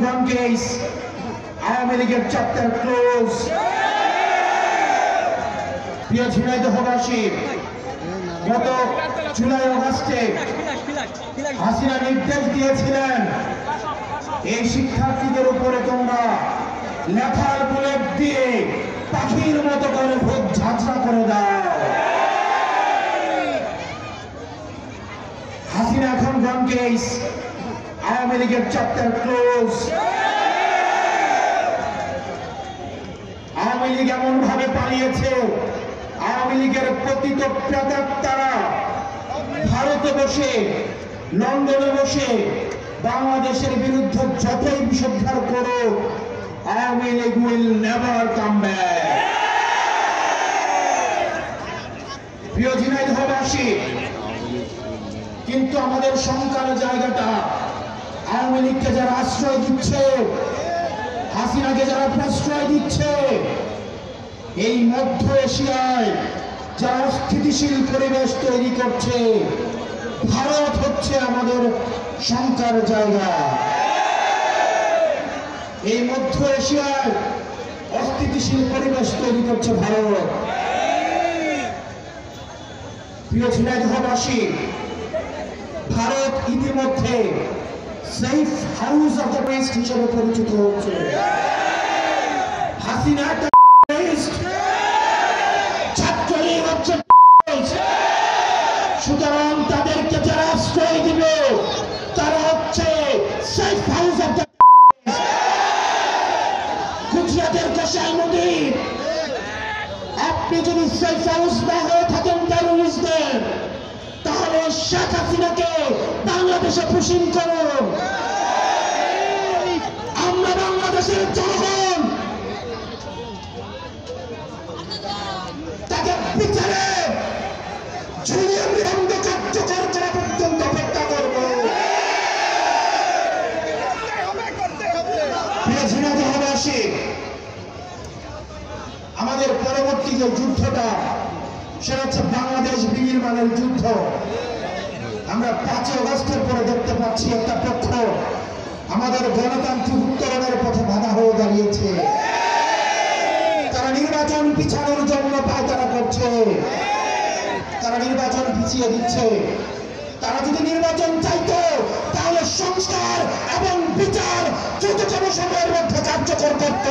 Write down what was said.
gone case, Awami লীগের chapter close. প্রিয় ঝিনাইদহবাসী, গত জুলাই আগস্টে হাসিনা নির্দেশ দিয়েছিলেন এই শিক্ষার্থীদের উপরে তোমরা লেখার বুলেট দিয়ে পাখির মতো করে ভোট ঝাঁঝরা করে দাও। হাসিনা এখন গন কেস, আওয়ামী লীগের চ্যাপ্টার ক্লোজ। আওয়ামী লীগ এমন ভাবে পালিয়েছে, আওয়ামী লীগের পতিত প্রেতাত্মারা ভারতে বসে, লন্ডনে বসে বাংলাদেশের বিরুদ্ধে যতই বিষোদ্ধার করো, Awami League will never come back. প্রিয় ঝিনাইদহবাসী, কিন্তু আমাদের শঙ্কার জায়গাটা আওয়ামী লীগকে যারা আশ্রয় দিচ্ছে, হাসিনাকে যারা প্রশ্রয় দিচ্ছে, এই মধ্য এশিয়ায় যারা স্থিতিশীল পরিবেশ তৈরি করছে, ভারত হচ্ছে আমাদের শঙ্কার জায়গা। এই মধ্য এশিয়ায় অস্থিতিশীল পরিবেশ তৈরি করছে ভারত। প্রিয় ঝিনাইদহবাসী, ভারত ইতিমধ্যে safe house of the best হিসেবে পরিচিত হচ্ছে। হাসিনা ছাত্রলীগ হচ্ছে, সুতরাং তাদেরকে যারা আশ্রয় দিবে তারা হচ্ছে সেফ হাউস অফ দ্য গুজরাটের কোষাই নদী। আপনি যদি সেফ হাউস না হয়ে থাকেন টেররিস্টদের, তাহলে শেখ হাসিনাকে বাংলাদেশে পুশিং করুন। আমরা বাংলাদেশের জনগণ তাকে বিচারে ঝুলিয়ে মৃদণ্ড কার্যকর করা পর্যন্ত অপেক্ষা করব। আমাদের পরবর্তী যে যুদ্ধটা, সেটা হচ্ছে বাংলাদেশ বিনির্মাণের যুদ্ধ। আমরা 5 আগস্টের পরে দেখতে পাচ্ছি একটা পক্ষ আমাদের গণতান্ত্রিক উত্তরণের পথে বাধা হয়ে দাঁড়িয়েছে। তারা নির্বাচন পিছানোর জন্য পায়তারা করছে, তারা নির্বাচন পিছিয়ে দিচ্ছে। তারা যদি নির্বাচন চাইতো, তাহলে সংস্কার এবং বিচার দ্রুততম সময়ের মধ্যে কার্যকর করত।